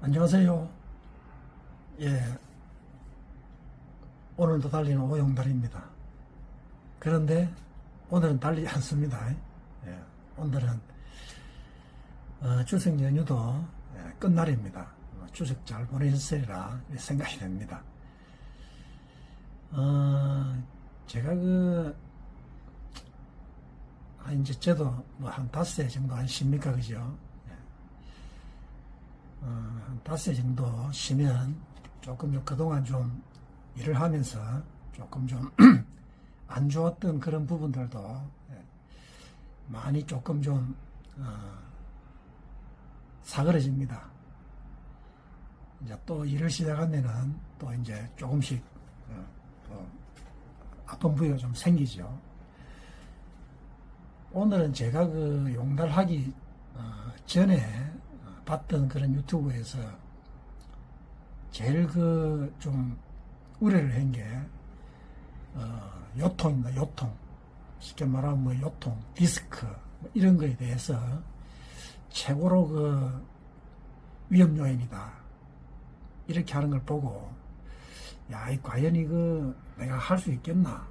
안녕하세요. 예, 오늘도 달리는 오용달입니다. 그런데 오늘은 달리지 않습니다. 예, 오늘은 추석 연휴도 끝날입니다. 추석 잘 보내셨으리라 생각이 됩니다. 제가 이제 저도 한 5세 정도 안 쉽니까, 그죠? 한 5세 정도 쉬면 조금 그동안 좀 일을 하면서 조금 좀 안 좋았던 그런 부분들도 많이 조금 좀 사그러집니다. 이제 또 일을 시작하면은 또 이제 조금씩 또 아픈 부위가 좀 생기죠. 오늘은 제가 용달하기 전에 봤던 그런 유튜브에서 제일 좀 우려를 한 게 요통입니다. 요통. 쉽게 말하면 요통, 디스크 이런 거에 대해서 최고로 위험 요인이다. 이렇게 하는 걸 보고 야, 과연 내가 할 수 있겠나?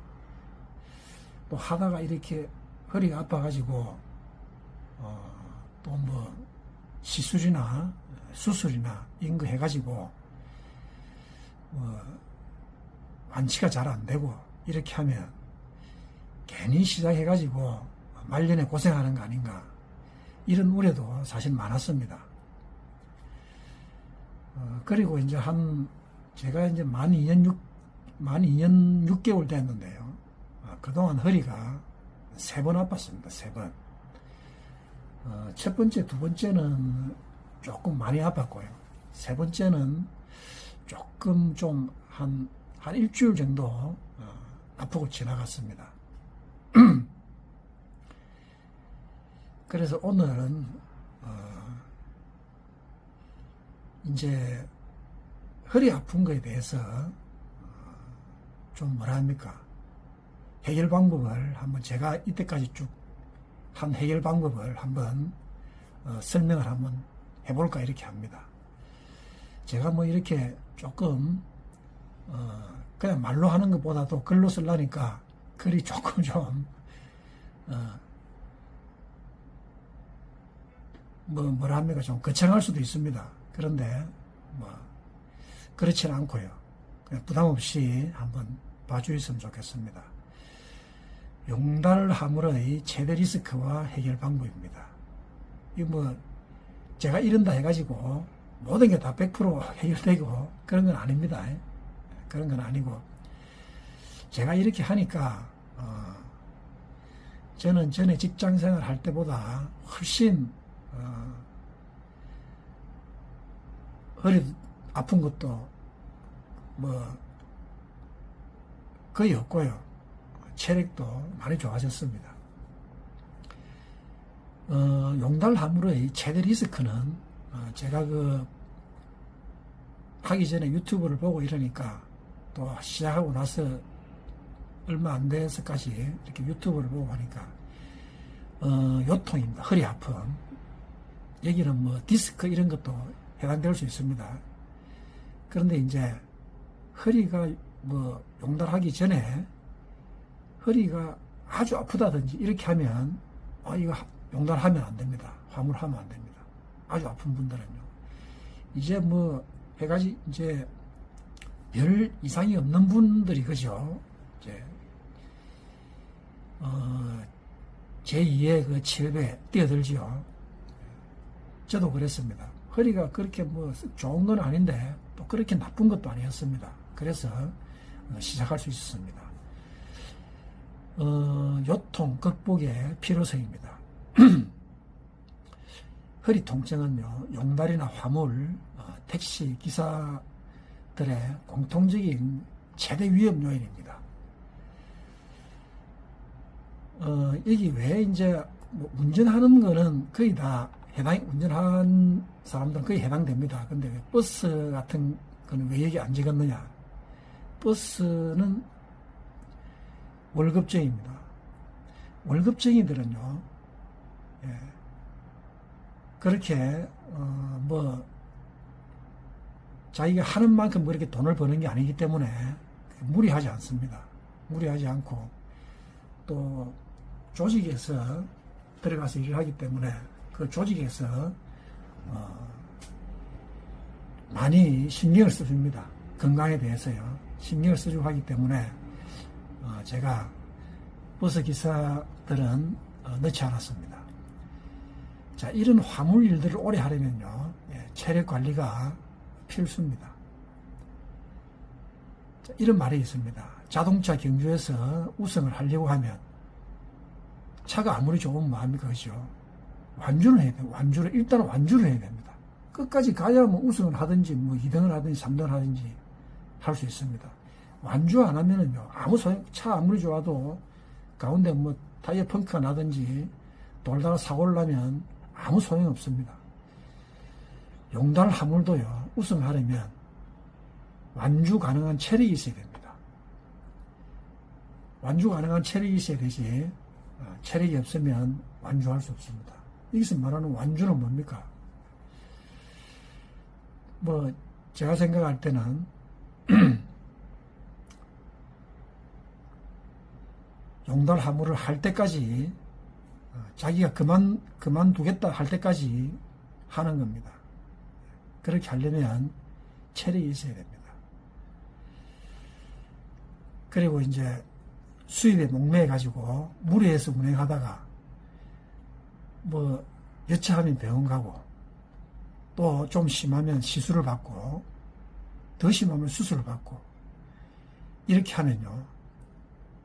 또 하다가 이렇게 허리가 아파가지고 또 시술이나 수술이나 이런 거 해가지고 완치가 잘 안 되고 이렇게 하면 괜히 시작해가지고 말년에 고생하는 거 아닌가, 이런 우려도 사실 많았습니다. 그리고 이제 제가 이제 만 2년 6개월 됐는데요. 그동안 허리가 3번 아팠습니다. 3번. 첫 번째, 두 번째는 조금 많이 아팠고요. 세 번째는 조금 좀 한 일주일 정도 아프고 지나갔습니다. 그래서 오늘은 이제 허리 아픈 거에 대해서 좀 해결 방법을 한번, 제가 이때까지 쭉 한 해결 방법을 한번 설명을 한번 해볼까 이렇게 합니다. 제가 이렇게 조금 그냥 말로 하는 것보다도 글로 쓰려니까 글이 조금 좀 좀 거창할 수도 있습니다. 그런데 그렇지는 않고요. 그냥 부담 없이 한번 봐주셨으면 좋겠습니다. 용달하물의 최대 리스크와 해결 방법입니다. 제가 이런다 해가지고 모든 게 다 100% 해결되고 그런 건 아닙니다. 그런 건 아니고, 제가 이렇게 하니까 저는 전에 직장 생활 할 때보다 훨씬 허리 아픈 것도 거의 없고요. 체력도 많이 좋아졌습니다. 용달하물의 최대 리스크는 제가 하기 전에 유튜브를 보고 이러니까 또 시작하고 나서 얼마 안 돼서까지 이렇게 유튜브를 보고 하니까 요통입니다. 허리 아픔. 여기는 디스크 이런 것도 해당될 수 있습니다. 그런데 이제 허리가 용달하기 전에 허리가 아주 아프다든지 이렇게 하면 이거 용달하면 안 됩니다. 화물하면 안 됩니다. 아주 아픈 분들은요. 이제 해가지 이제 별 이상이 없는 분들이 그죠. 이제 제2의 칠배 뛰어들지요. 저도 그랬습니다. 허리가 그렇게 좋은 건 아닌데 또 그렇게 나쁜 것도 아니었습니다. 그래서 시작할 수 있었습니다. 요통 극복의 필요성입니다. 허리 통증은요, 용달이나 화물, 택시 기사들의 공통적인 최대 위험 요인입니다. 여기 왜 이제 운전하는 거는 거의 다 운전한 사람들은 거의 해당됩니다. 근데 왜 버스 같은 거는 왜 여기 안 적었느냐? 버스는 월급쟁이입니다. 월급쟁이들은요, 그렇게 자기가 하는 만큼 그렇게 돈을 버는 게 아니기 때문에 무리하지 않습니다. 무리하지 않고 또 조직에서 들어가서 일을 하기 때문에 그 조직에서 많이 신경을 써줍니다. 건강에 대해서요. 신경을 써주고 하기 때문에 제가 버스 기사들은 넣지 않았습니다. 자, 이런 화물 일들을 오래 하려면요, 체력 관리가 필수입니다. 자, 이런 말이 있습니다. 자동차 경주에서 우승을 하려고 하면 차가 아무리 좋으면 뭐합니까? 그죠? 완주를 해야 돼요. 일단 완주를 해야 됩니다. 끝까지 가야 뭐 우승을 하든지, 뭐 2등을 하든지, 3등을 하든지 할 수 있습니다. 완주 안 하면은요, 차 아무리 좋아도 가운데 뭐 타이어 펑크가 나든지 돌다가 사고를 나면 아무 소용 없습니다. 용달 화물도요, 우승을 하려면 완주 가능한 체력이 있어야 됩니다. 완주 가능한 체력이 있어야 되지, 체력이 없으면 완주할 수 없습니다. 여기서 말하는 완주는 뭡니까? 뭐, 제가 생각할 때는, 용달 화물을 할 때까지, 자기가 그만두겠다 할 때까지 하는 겁니다. 그렇게 하려면 체력이 있어야 됩니다. 그리고 이제 수입에 목매가지고 무리해서 운행하다가 뭐 여차하면 병원 가고 또 좀 심하면 시술을 받고 더 심하면 수술을 받고 이렇게 하면요,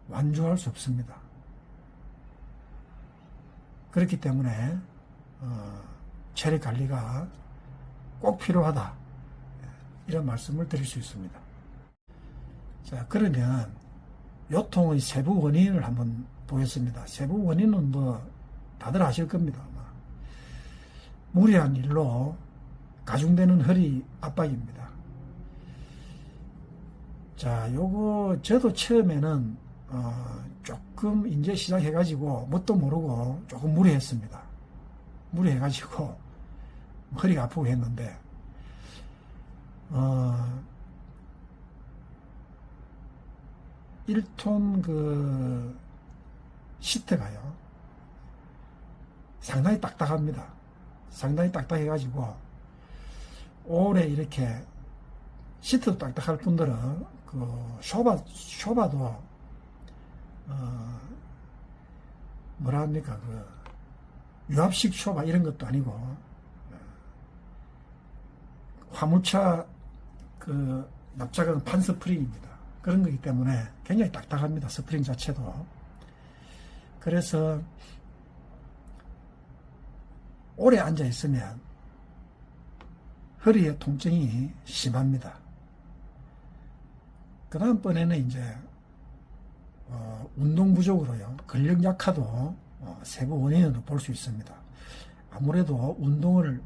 완주할 수 없습니다. 그렇기 때문에 체력 관리가 꼭 필요하다, 이런 말씀을 드릴 수 있습니다. 자, 그러면 요통의 세부 원인을 한번 보겠습니다. 세부 원인은 뭐 다들 아실 겁니다. 무리한 일로 가중되는 허리 압박입니다. 자, 요거 저도 처음에는 조금 이제 시작해가지고 뭣도 모르고 조금 무리했습니다. 무리해가지고 허리가 아프고 했는데 1톤 그 시트가요, 상당히 딱딱합니다. 상당히 딱딱해가지고 오래 이렇게 시트도 딱딱할 뿐더러 그 쇼바도 뭐라 합니까, 그 유압식 쇼바 이런 것도 아니고 화물차 그 납작한 판 스프링입니다. 그런 거기 때문에 굉장히 딱딱합니다. 스프링 자체도. 그래서 오래 앉아 있으면 허리에 통증이 심합니다. 그 다음번에는 이제 운동 부족으로요, 근력 약화도 세부 원인으로 볼 수 있습니다. 아무래도 운동을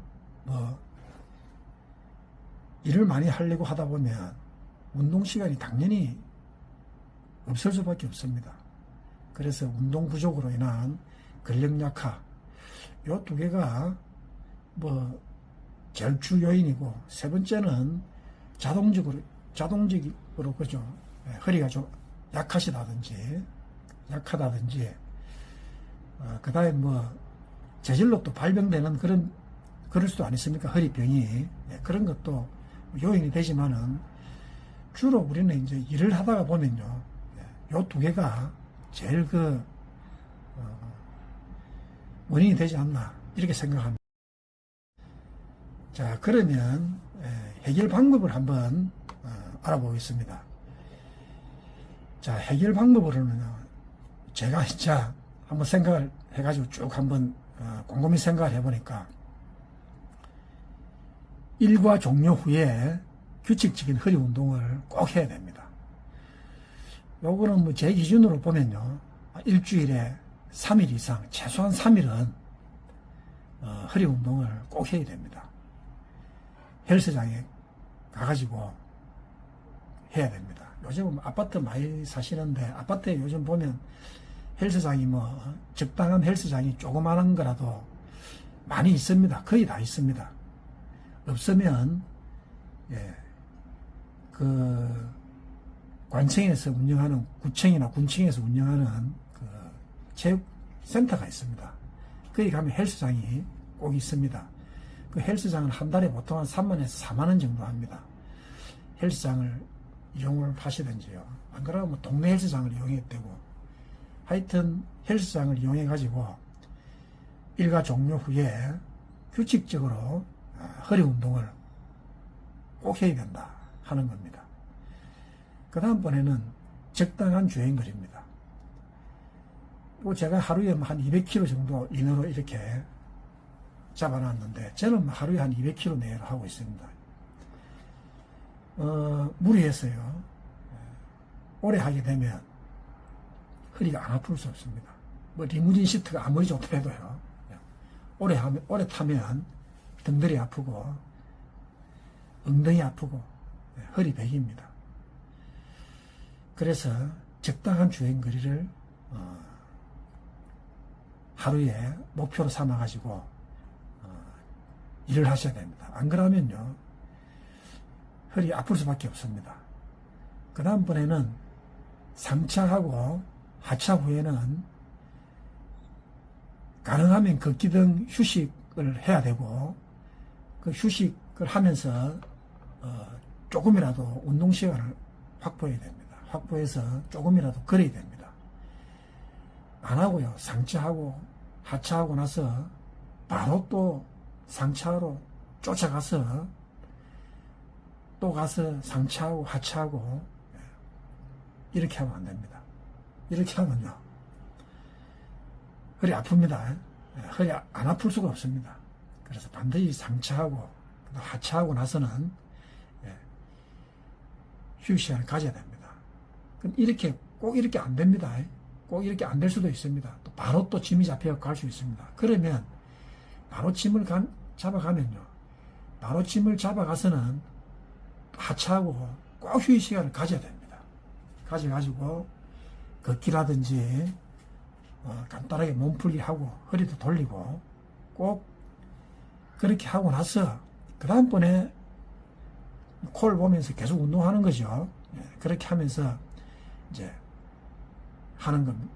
일을 많이 하려고 하다 보면 운동 시간이 당연히 없을 수밖에 없습니다. 그래서 운동 부족으로 인한 근력 약화, 요 두 개가 제일 주 요인이고, 세 번째는 자동적으로 그죠, 허리가 좀 약하다든지 그 다음에 저절로 또 발병되는 그럴 수도 아니습니까? 허리병이. 그런 것도 요인이 되지만은 주로 우리는 이제 일을 하다가 보면요, 요 두 개가 제일 원인이 되지 않나, 이렇게 생각합니다. 자, 그러면 해결 방법을 한번 알아보겠습니다. 자, 해결 방법으로는 제가 진짜 한번 생각을 해가지고 쭉 한번 곰곰이 생각을 해보니까, 일과 종료 후에 규칙적인 허리 운동을 꼭 해야 됩니다. 요거는 제 기준으로 보면요, 일주일에 3일 이상, 최소한 3일은 허리 운동을 꼭 해야 됩니다. 헬스장에 가가지고 해야 됩니다. 요즘 아파트 많이 사시는데, 아파트에 요즘 보면 헬스장이 적당한 헬스장이 조그마한 거라도 많이 있습니다. 거의 다 있습니다. 없으면 그 관청에서 운영하는, 구청이나 군청에서 운영하는 그 체육센터가 있습니다. 거기 가면 헬스장이 꼭 있습니다. 그 헬스장은 한 달에 보통 한 3만에서 4만원 정도 합니다. 헬스장을 이용을 하시든지요. 안 그러면 뭐 동네 헬스장을 이용해도 되고, 하여튼 헬스장을 이용해 가지고 일과 종료 후에 규칙적으로 허리 운동을 꼭 해야 된다 하는 겁니다. 그 다음번에는 적당한 주행거리입니다. 제가 하루에 한 200km 정도 이내로 이렇게 잡아놨는데, 저는 하루에 한 200km 내로 하고 있습니다. 무리해서요, 오래 하게 되면 허리가 안 아플 수 없습니다. 뭐 리무진 시트가 아무리 좋더라도요, 오래 타면 등들이 아프고 엉덩이 아프고 허리 베깁니다. 그래서 적당한 주행거리를 하루에 목표로 삼아가지고 일을 하셔야 됩니다. 안 그러면요, 허리 아플 수밖에 없습니다. 그 다음번에는 상차하고 하차 후에는 가능하면 걷기 등 휴식을 해야 되고, 그 휴식을 하면서 조금이라도 운동 시간을 확보해야 됩니다. 확보해서 조금이라도 걸어야 됩니다. 안 하고요, 상차하고 하차하고 나서 바로 또 상차하러 쫓아가서 또 가서 상차하고 하차하고 이렇게 하면 안 됩니다. 이렇게 하면요, 허리 아픕니다. 허리 안 아플 수가 없습니다. 그래서 반드시 상차하고 하차하고 나서는 휴식 시간을 가져야 됩니다. 이렇게 꼭 이렇게 안 됩니다. 꼭 이렇게 안 될 수도 있습니다. 또 바로 또 짐이 잡혀 갈 수 있습니다. 그러면 바로 짐을 잡아가면요, 바로 짐을 잡아가서는 하차하고 꼭 휴식 시간을 가져야 됩니다. 가져가지고 걷기라든지 간단하게 몸풀기 하고 허리도 돌리고 꼭 그렇게 하고 나서 그 다음번에 코를 보면서 계속 운동하는 거죠. 그렇게 하면서 이제 하는 건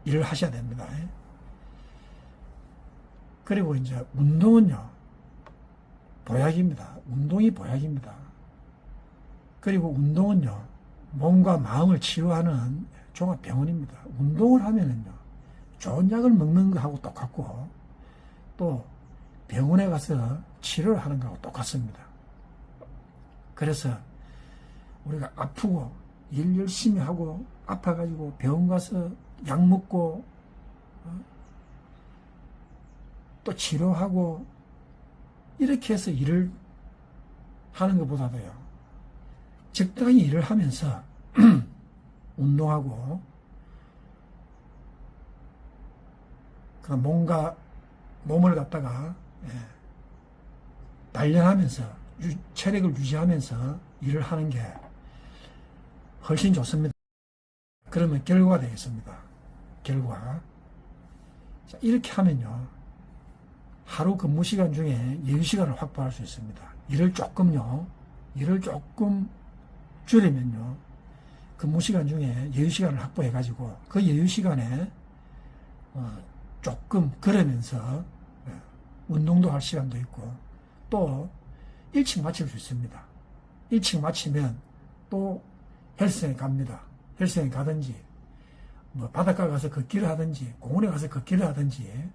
일을 하셔야 됩니다. 그리고 이제 운동은요, 보약입니다. 운동이 보약입니다. 그리고 운동은요, 몸과 마음을 치유하는 종합병원입니다. 운동을 하면은요, 좋은 약을 먹는 거하고 똑같고, 또 병원에 가서 치료를 하는 거하고 똑같습니다. 그래서 우리가 아프고 일 열심히 하고 아파가지고 병원 가서 약 먹고 또 치료하고 이렇게 해서 일을 하는 것보다도요, 적당히 일을 하면서 운동하고 그럼 몸을 갖다가 단련하면서 체력을 유지하면서 일을 하는 게 훨씬 좋습니다. 그러면 결과가 되겠습니다. 결과. 자, 이렇게 하면요, 하루 근무 시간 중에 여유 시간을 확보할 수 있습니다. 일을 조금 줄이면요, 근무 시간 중에 여유 시간을 확보해 가지고 그 여유 시간에 조금 걸으면서 운동도 할 시간도 있고, 또 일찍 마칠 수 있습니다. 일찍 마치면 또 헬스장에 갑니다. 헬스장에 가든지 뭐 바닷가 가서 걷기를 하든지 공원에 가서 걷기를 하든지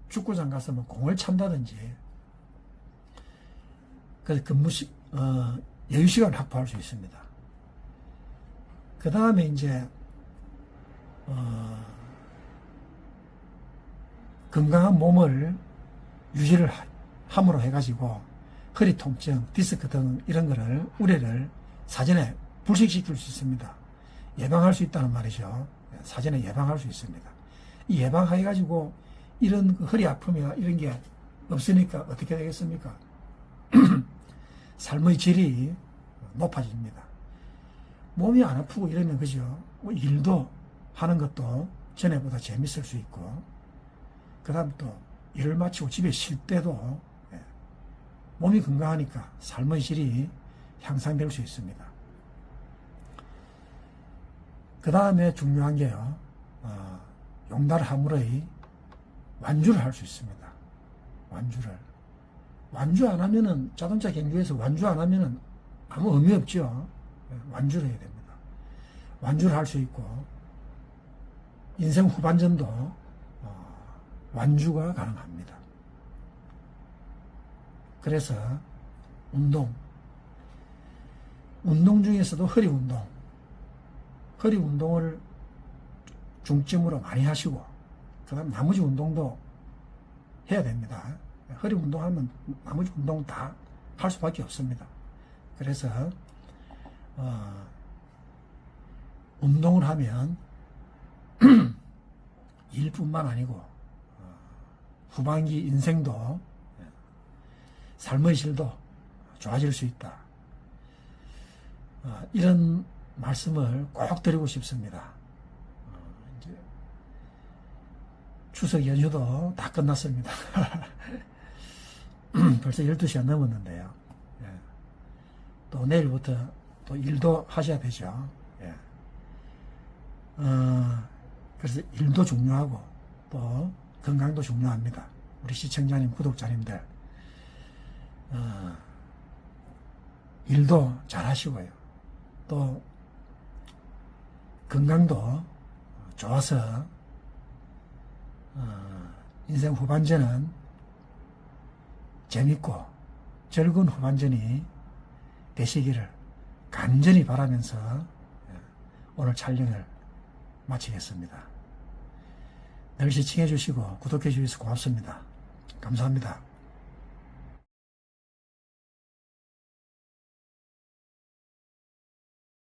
축구장 가서 뭐 공을 찬다든지, 그래서 여유 시간을 확보할 수 있습니다. 그 다음에 이제 건강한 몸을 유지를 함으로 해가지고 허리 통증, 디스크 등 이런 거를 우려를 사전에 불식시킬 수 있습니다. 예방할 수 있다는 말이죠. 사전에 예방할 수 있습니다. 이 예방해가지고 이런 그 허리 아픔이나 이런 게 없으니까 어떻게 되겠습니까? 삶의 질이 높아집니다. 몸이 안 아프고 이러면 그죠? 뭐 일도 하는 것도 전에보다 재밌을 수 있고, 그 다음 또 일을 마치고 집에 쉴 때도 몸이 건강하니까 삶의 질이 향상될 수 있습니다. 그 다음에 중요한 게요, 용달하물의 완주를 할 수 있습니다. 완주 안 하면은, 자동차 경주에서 완주 안 하면은 아무 의미 없죠. 완주를 해야 됩니다. 완주를 할 수 있고, 인생 후반전도 완주가 가능합니다. 그래서 운동 중에서도 허리 운동을 중점으로 많이 하시고, 그 다음 나머지 운동도 해야 됩니다. 허리 운동하면 나머지 운동 다 할 수밖에 없습니다. 그래서 운동을 하면 일뿐만 아니고 후반기 인생도, 삶의 질도 좋아질 수 있다. 이런 말씀을 꼭 드리고 싶습니다. 이제 추석 연휴도 다 끝났습니다. 벌써 12시가 넘었는데요. 또 내일부터 또 일도 하셔야 되죠. 그래서 일도 중요하고 또 건강도 중요합니다. 우리 시청자님, 구독자님들, 일도 잘 하시고요. 또 건강도 좋아서 인생 후반전은 재밌고 즐거운 후반전이 되시기를 간절히 바라면서 오늘 촬영을 마치겠습니다. 늘 시청해 주시고 구독해 주셔서 고맙습니다. 감사합니다.